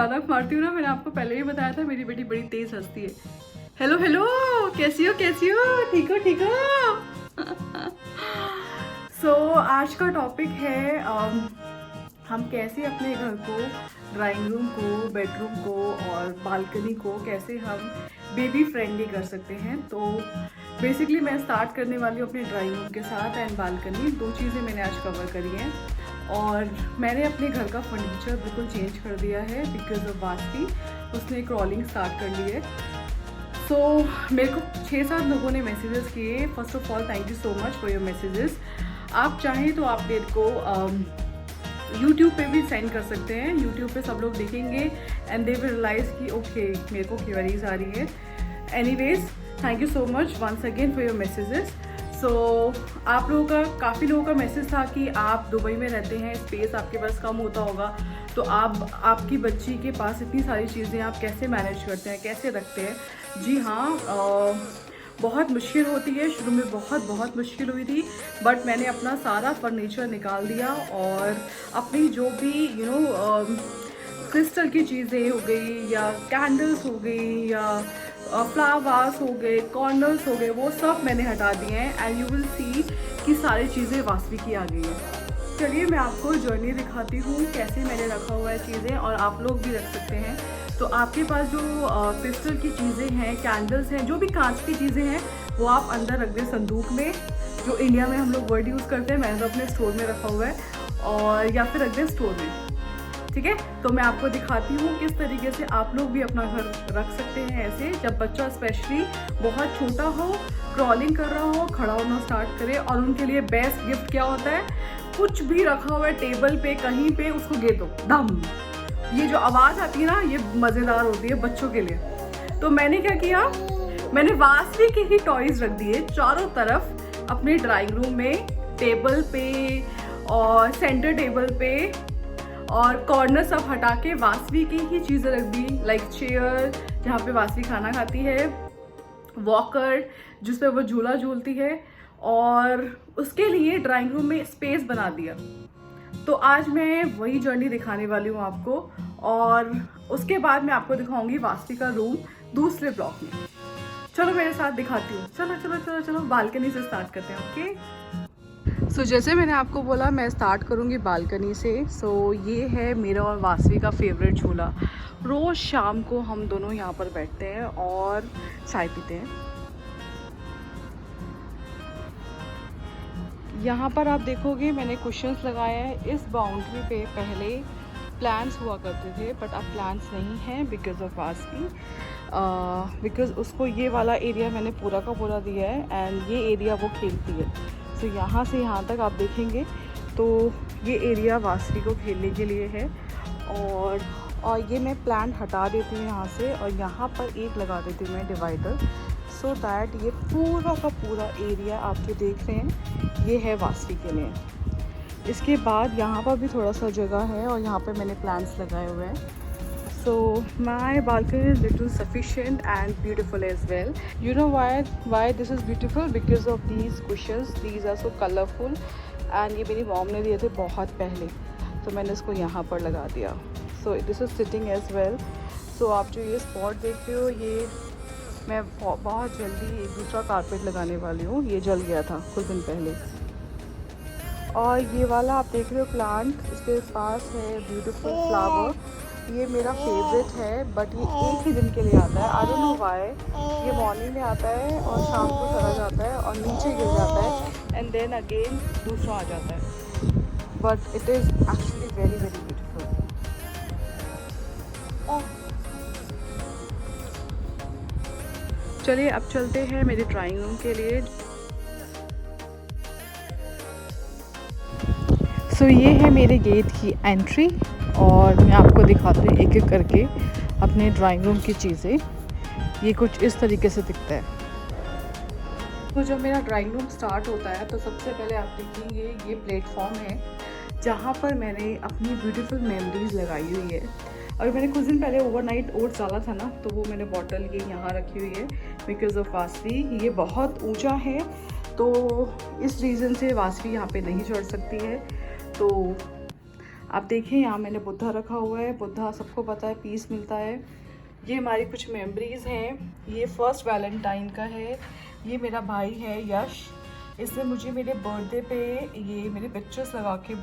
रौनक मारती हूँ ना, मैंने आपको पहले ही बताया था मेरी बेटी बड़ी तेज हंसती है। हेलो हेलो, कैसी हो ठीक हो आज का टॉपिक है हम कैसे अपने घर को, ड्राइंग रूम को, बेडरूम को और बालकनी को कैसे हम बेबी फ्रेंडली कर सकते हैं। तो बेसिकली मैं स्टार्ट करने वाली हूँ अपने ड्राइंग रूम के साथ एंड बालकनी। दो चीज़ें मैंने आज कवर करी हैं और मैंने अपने घर का फर्नीचर बिल्कुल चेंज कर दिया है बिकॉज ऑफ वास्ती। उसने क्रॉलिंग स्टार्ट कर ली है। सो मेरे को 6-7 लोगों ने मैसेजेस किए। First of all thank you so much for your messages. आप चाहें तो आप मेरे को यूट्यूब पे भी सेंड कर सकते हैं। यूट्यूब पे सब लोग देखेंगे एंड दे विल रियलाइज़ कि ओके मेरे को क्वेरीज आ रही है। Anyways thank you so much once again for your messages. So आप लोगों का, काफ़ी लोगों का मैसेज था कि आप दुबई में रहते हैं, स्पेस आपके पास कम होता होगा, तो आपकी बच्ची के पास इतनी सारी चीज़ें आप कैसे मैनेज करते हैं, कैसे रखते हैं। जी हाँ, बहुत मुश्किल होती है। शुरू में बहुत मुश्किल हुई थी, बट मैंने अपना सारा फर्नीचर निकाल दिया और अपनी जो भी क्रिस्टल की चीज़ें हो गई या कैंडल्स हो गई या फ्लावर्स हो गए, कॉर्नर्स हो गए, वो सब मैंने हटा दिए हैं एंड यू विल सी कि सारी चीज़ें वास्तविक की आ गई हैं। चलिए मैं आपको जर्नी दिखाती हूँ कैसे मैंने रखा हुआ है चीज़ें, और आप लोग भी रख सकते हैं। तो आपके पास जो क्रिस्टल की चीज़ें हैं, कैंडल्स हैं, जो भी कांच की चीज़ें हैं, वो आप अंदर रख दें संदूक में, जो इंडिया में हम लोग वर्ड यूज़ करते हैं। मैंने तो अपने स्टोर में रखा हुआ है, और या फिर रख दें स्टोर में। ठीक है, तो मैं आपको दिखाती हूँ किस तरीके से आप लोग भी अपना घर रख सकते हैं ऐसे, जब बच्चा स्पेशली बहुत छोटा हो, क्रॉलिंग कर रहा हो, खड़ा होना स्टार्ट करे। और उनके लिए बेस्ट गिफ्ट क्या होता है, कुछ भी रखा हुआ है टेबल पे कहीं पे, उसको गे दो दम। ये जो आवाज़ आती है ना, ये मज़ेदार होती है बच्चों के लिए। तो मैंने क्या किया, मैंने वास्वी के ही टॉयज़ रख दिए चारों तरफ अपने ड्राइंग रूम में, टेबल पे और सेंटर टेबल पे, और कॉर्नर सब हटा के वास्वी की ही चीज़ें रख दी। लाइक चेयर जहाँ पे वास्वी खाना खाती है, वॉकर जिस पे वो झूला झूलती है, और उसके लिए ड्राइंग रूम में स्पेस बना दिया। तो आज मैं वही जर्नी दिखाने वाली हूँ आपको, और उसके बाद मैं आपको दिखाऊंगी वास्वी का रूम दूसरे ब्लॉक में। चलो मेरे साथ दिखाती हूँ। चलो चलो चलो चलो बालकनी से स्टार्ट करते हैं। ओके, सो जैसे मैंने आपको बोला मैं स्टार्ट करूँगी बालकनी से। सो ये है मेरा और वास्वी का फेवरेट झूला। रोज़ शाम को हम दोनों यहाँ पर बैठते हैं और चाय पीते हैं। यहाँ पर आप देखोगे मैंने कुशन्स लगाए हैं। इस बाउंड्री पे पहले प्लांट्स हुआ करते थे, बट अब प्लांट्स नहीं हैं बिकॉज ऑफ वास्वी। बिकॉज उसको ये वाला एरिया मैंने पूरा का पूरा दिया है एंड ये एरिया वो खेलती है। तो यहाँ से यहाँ तक आप देखेंगे तो ये एरिया वास्वी को खेलने के लिए है। और ये मैं प्लांट हटा देती हूँ यहाँ से, और यहाँ पर एक लगा देती हूँ मैं डिवाइडर, सो दैट ये पूरा का पूरा एरिया आप जो देख रहे हैं ये है वास्वी के लिए। इसके बाद यहाँ पर भी थोड़ा सा जगह है और यहाँ पर मैंने प्लांट्स लगाए हुए हैं। So my balcony is little sufficient and beautiful as well. You know why this is beautiful? Because of these cushions. These are so colorful. And ये मेरी मॉम ने दिए थे बहुत पहले, तो मैंने इसको यहाँ पर लगा दिया। So this is sitting as well. So आप जो ये स्पॉट देख रहे हो, ये मैं बहुत जल्दी एक दूसरा कारपेट लगाने वाली हूँ। ये जल गया था कुछ दिन पहले। और ये वाला आप देख रहे हो प्लांट, इसके पास है ब्यूटीफुल फ्लावर। ये मेरा फेवरेट है, बट ये एक ही दिन के लिए आता है। I don't know why. ये मॉर्निंग में आता है और शाम को चला जाता है और नीचे गिर जाता है एंड देन अगेन दूसरा आ जाता है। But it is actually very very beautiful. चलिए अब चलते हैं मेरे ड्राइंग रूम के लिए। सो ये है मेरे गेट की एंट्री, और मैं आपको दिखाती हूँ एक एक करके अपने ड्राइंग रूम की चीज़ें। ये कुछ इस तरीके से दिखता है। तो जब मेरा ड्राइंग रूम स्टार्ट होता है तो सबसे पहले आप देखेंगे ये प्लेटफॉर्म है जहाँ पर मैंने अपनी ब्यूटीफुल मेमोरीज लगाई हुई है। और मैंने कुछ दिन पहले ओवरनाइट ओट्स डाला था ना, तो वो मैंने बॉटल ये यहाँ रखी हुई है बिकॉज ऑफ वास्वी। ये बहुत ऊंचा है, तो इस रीज़न से वास्वी यहाँ पे नहीं चढ़ सकती है। तो आप देखें यहाँ मैंने बुद्धा रखा हुआ है। बुद्धा सबको पता है पीस मिलता है। ये हमारी कुछ मेमोरीज़ हैं। ये फर्स्ट वैलेंटाइन का है। ये मेरा भाई है यश, इसने मुझे मेरे बर्थडे पे ये मेरे पिक्चर्स लगा के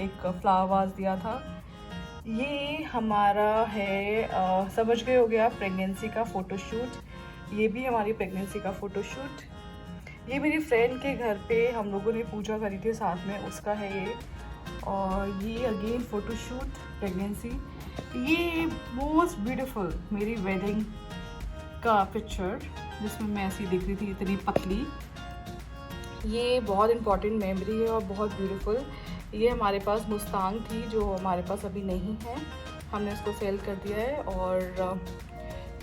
एक फ्लावर वाज दिया था। ये हमारा है समझ गए हो गया प्रेगनेंसी का फ़ोटोशूट। ये भी हमारी प्रेगनेंसी का फ़ोटोशूट। ये मेरी फ्रेंड के घर पे हम लोगों ने पूजा करी थी साथ में, उसका है ये। और ये अगेन फ़ोटोशूट प्रेगनेंसी। ये मोस्ट ब्यूटीफुल मेरी वेडिंग का पिक्चर जिसमें मैं ऐसी दिख रही थी इतनी पतली। ये बहुत इम्पॉर्टेंट मेमोरी है और बहुत ब्यूटीफुल। ये हमारे पास मुस्तांग थी जो हमारे पास अभी नहीं है, हमने इसको सेल कर दिया है। और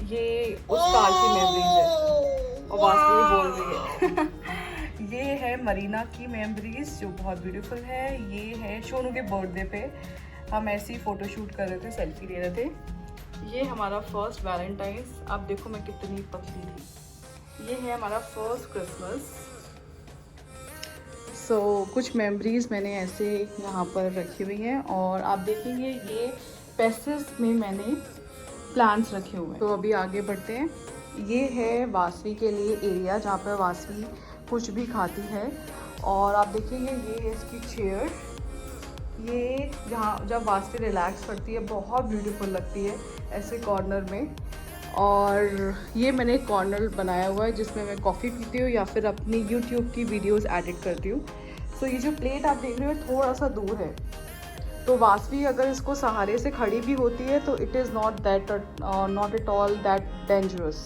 ये उस साल की मेमोरीज है और वास्तव बोल रही है। ये है मरीना की मेमोरीज जो बहुत ब्यूटीफुल है। ये है शोनू के बर्थडे पे हम ऐसे ही फ़ोटो शूट कर रहे थे, सेल्फी ले रहे थे। ये हमारा फर्स्ट वैलेंटाइंस। आप देखो मैं कितनी पतली थी। ये है हमारा फर्स्ट क्रिसमस। कुछ मेमोरीज़ मैंने ऐसे यहाँ पर रखी हुई हैं। और आप देखेंगे ये पेसेस में मैंने प्लांट्स रखे हुए हैं। तो अभी आगे बढ़ते हैं। ये है वासवी के लिए एरिया जहाँ पर वासवी कुछ भी खाती है। और आप देखेंगे ये है इसकी चेयर। ये जहाँ जब वासवी रिलैक्स करती है बहुत ब्यूटीफुल लगती है ऐसे कॉर्नर में। और ये मैंने एक कॉर्नर बनाया हुआ है जिसमें मैं कॉफ़ी पीती हूँ या फिर अपनी यूट्यूब की वीडियोस एडिट करती हूँ। ये जो प्लेट आप देख रहे हो थोड़ा सा दूर है, तो वासवी अगर इसको सहारे से खड़ी भी होती है तो it is not at all that dangerous.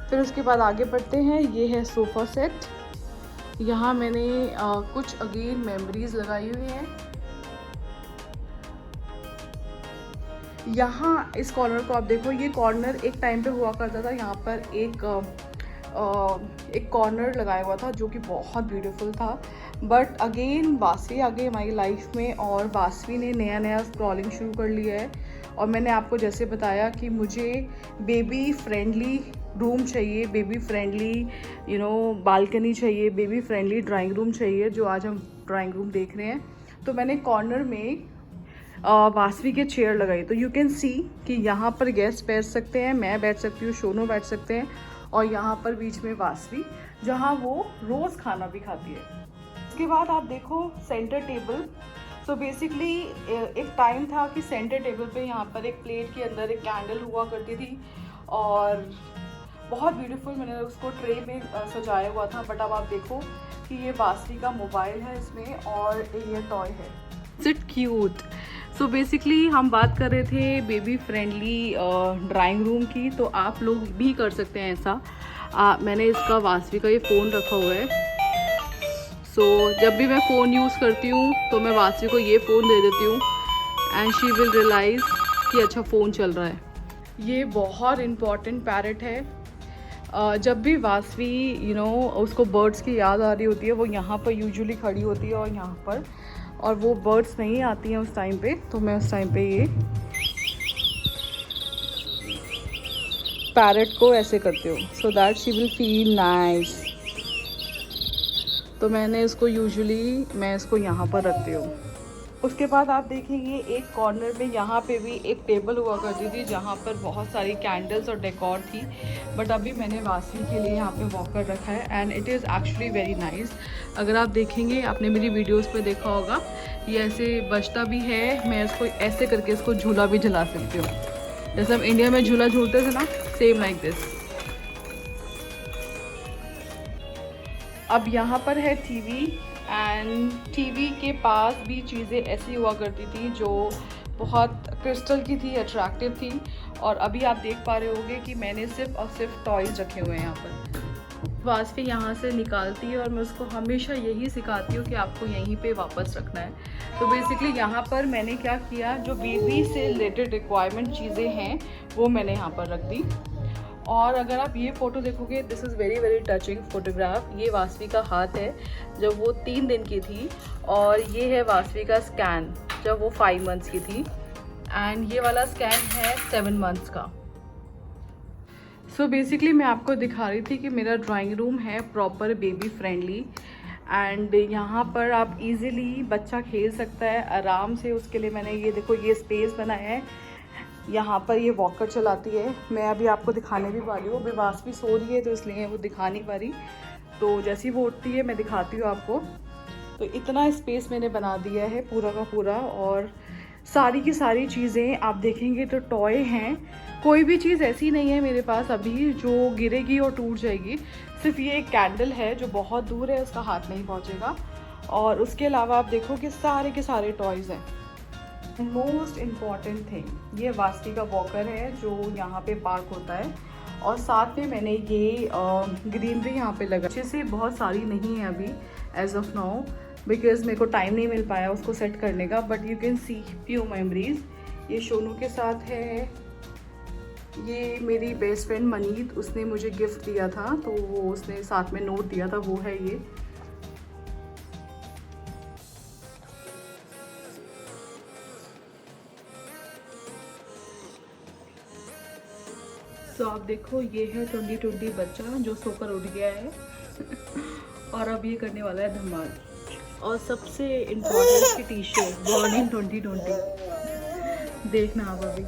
फिर उसके बाद आगे बढ़ते हैं। ये है सोफ़ा सेट। यहाँ मैंने कुछ अगेन मेमोरीज़ लगाई हुई हैं। यहाँ इस कॉर्नर को आप देखो, ये कॉर्नर एक टाइम पे हुआ करता था। यहाँ पर एक कॉर्नर लगाया हुआ था जो कि बहुत ब्यूटीफुल था। बट अगेन वासवी आ गई हमारी लाइफ में और वासवी ने नया स्क्रॉलिंग शुरू कर लिया है। और मैंने आपको जैसे बताया कि मुझे बेबी फ्रेंडली रूम चाहिए, बेबी फ्रेंडली बालकनी चाहिए, बेबी फ्रेंडली ड्राइंग रूम चाहिए, जो आज हम ड्राइंग रूम देख रहे हैं। तो मैंने कॉर्नर में वासवी के चेयर लगाई। तो यू कैन सी कि यहाँ पर गेस्ट बैठ सकते हैं, मैं बैठ सकती हूँ, शोनो बैठ सकते हैं। और यहाँ पर बीच में वासवी जहाँ वो रोज़ खाना भी खाती है। उसके बाद आप देखो सेंटर टेबल। सो बेसिकली एक टाइम था कि सेंटर टेबल पे यहाँ पर एक प्लेट के अंदर एक कैंडल हुआ करती थी और बहुत ब्यूटीफुल मैंने उसको ट्रे में सजाया हुआ था। बट अब आप देखो कि ये वासवी का मोबाइल है इसमें और ये टॉय है। It's cute. सो बेसिकली हम बात कर रहे थे बेबी फ्रेंडली ड्राइंग रूम की, तो आप लोग भी कर सकते हैं ऐसा। मैंने इसका वासवी का ये फ़ोन रखा हुआ है। जब भी मैं फ़ोन यूज़ करती हूँ तो मैं वासवी को ये फ़ोन दे देती हूँ एंड शी विल रियलाइज़ कि अच्छा फ़ोन चल रहा है। ये बहुत इम्पॉर्टेंट पैरट है। जब भी वासवी उसको बर्ड्स की याद आ रही होती है वो यहाँ पर यूजुअली खड़ी होती है और यहाँ पर, और वो बर्ड्स नहीं आती हैं उस टाइम पे, तो मैं उस टाइम पे ये पैरट को ऐसे करती हूँ so that she will feel nice. तो मैं इसको यहाँ पर रखती हूँ। उसके बाद आप देखेंगे एक कॉर्नर में यहाँ पे भी एक टेबल हुआ करती थी जहाँ पर बहुत सारी कैंडल्स और डेकोर थी। बट अभी मैंने वासवी के लिए यहाँ पे वॉकर रखा है and it is actually very nice. अगर आप देखेंगे, आपने मेरी वीडियोस पे देखा होगा, ये ऐसे बजता भी है। मैं इसको ऐसे करके इसको झूला भी झुला सकती हूँ, जैसे हम इंडिया में झूला झूलते थे ना, सेम लाइक दिस। अब यहाँ पर है टीवी एंड टीवी के पास भी चीज़ें ऐसी हुआ करती थी जो बहुत क्रिस्टल की थी, अट्रैक्टिव थी। और अभी आप देख पा रहे होंगे कि मैंने सिर्फ और सिर्फ टॉयज़ रखे हुए हैं यहाँ पर। वासवी यहाँ से निकालती है और मैं उसको हमेशा यही सिखाती हूँ कि आपको यहीं पे वापस रखना है। तो बेसिकली यहाँ पर मैंने क्या किया, जो बेबी से रिलेटेड रिक्वायरमेंट चीज़ें हैं वो मैंने यहाँ पर रख दी। और अगर आप ये फ़ोटो देखोगे, this is very touching photograph. ये वासवी का हाथ है जब वो 3 दिन की थी, और ये है वासवी का स्कैन जब वो 5 मंथ्स की थी, एंड ये वाला स्कैन है 7 मंथ्स का। सो बेसिकली मैं आपको दिखा रही थी कि मेरा ड्राइंग रूम है प्रॉपर बेबी फ्रेंडली। एंड यहाँ पर आप इजीली बच्चा खेल सकता है आराम से। उसके लिए मैंने ये देखो ये स्पेस बनाया है। यहाँ पर ये वॉकर चलाती है। मैं अभी आपको दिखाने भी वाली हूँ। विवास भी सो रही है तो इसलिए वो दिखा नहीं पा रही, तो जैसी वो उठती है मैं दिखाती हूँ आपको। तो इतना स्पेस मैंने बना दिया है पूरा का पूरा, और सारी की सारी चीज़ें आप देखेंगे तो टॉय हैं। कोई भी चीज़ ऐसी नहीं है मेरे पास अभी जो गिरेगी और टूट जाएगी। सिर्फ ये एक कैंडल है जो बहुत दूर है, उसका हाथ नहीं पहुंचेगा। और उसके अलावा आप देखो कि सारे के सारे टॉयज़ हैं। मोस्ट इम्पॉर्टेंट थिंग ये वास्की का वॉकर है जो यहाँ पे पार्क होता है, और साथ में मैंने ये ग्रीनरी यहाँ पे लगा। अच्छे से बहुत सारी नहीं है अभी एज ऑफ नाउ, बिकॉज मेरे को टाइम नहीं मिल पाया उसको सेट करने का। But you can see few memories. ये शोनू के साथ है। ये मेरी बेस्ट फ्रेंड मनीत, उसने मुझे गिफ्ट दिया था, तो वो उसने साथ में नोट दिया था, वो है ये। तो आप देखो ये है 2020 बच्चा जो सोकर उठ गया है और अब ये करने वाला है धमाल। और सबसे इम्पोर्टेंट की टी शर्ट बॉर्न इन 2020 देखना आप अभी।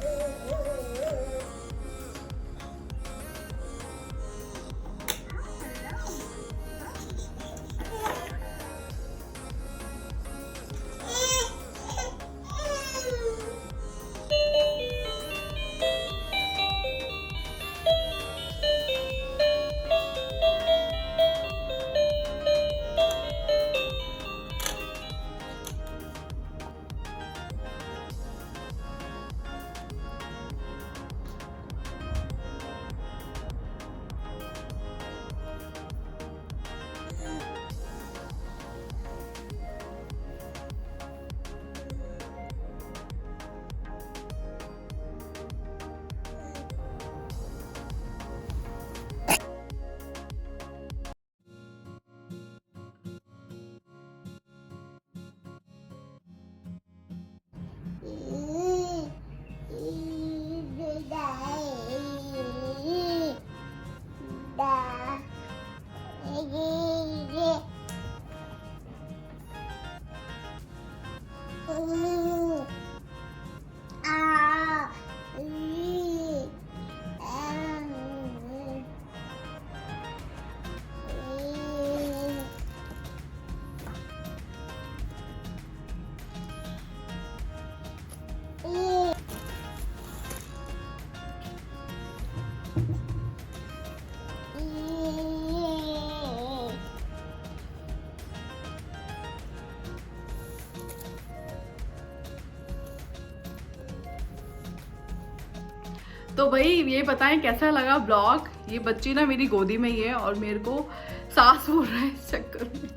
तो भाई ये बताएं कैसा लगा ब्लॉग। ये बच्ची ना मेरी गोदी में ही है और मेरे को सांस हो रहा है इस चक्कर में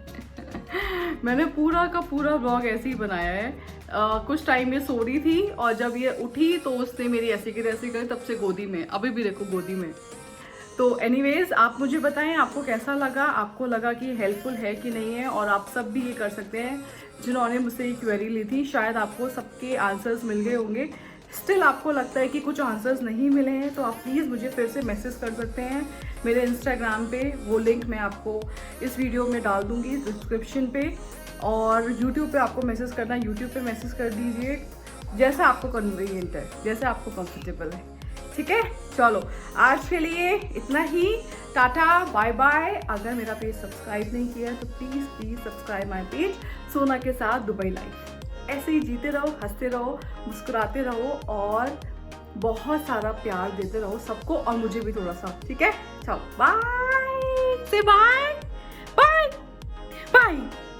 मैंने पूरा का पूरा ब्लॉग ऐसे ही बनाया है। कुछ टाइम ये सो रही थी और जब ये उठी तो उसने मेरी ऐसी की तैसी करी, तब से गोदी में, अभी भी देखो गोदी में। तो एनीवेज आप मुझे बताएं आपको कैसा लगा, आपको लगा कि हेल्पफुल है कि नहीं है। और आप सब भी ये कर सकते हैं जिन्होंने मुझसे ये क्वेरी ली थी। शायद आपको सबके आंसर्स मिल गए होंगे। स्टिल आपको लगता है कि कुछ आंसर्स नहीं मिले हैं तो आप प्लीज़ मुझे फिर से मैसेज कर सकते हैं मेरे इंस्टाग्राम पे। वो लिंक मैं आपको इस वीडियो में डाल दूँगी डिस्क्रिप्शन पे। और यूट्यूब पे आपको मैसेज करना, यूट्यूब पे मैसेज कर दीजिए जैसा आपको कन्वीनियंट है, जैसे आपको कंफर्टेबल है। ठीक है, चलो आज के लिए इतना ही। Tata bye bye. अगर मेरा पेज सब्सक्राइब नहीं किया तो please please subscribe my page सोना के साथ दुबई लाइफ। ऐसे ही जीते रहो, हंसते रहो, मुस्कुराते रहो और बहुत सारा प्यार देते रहो सबको और मुझे भी थोड़ा सा। ठीक है, चलो बाय से बाय बाय बाय।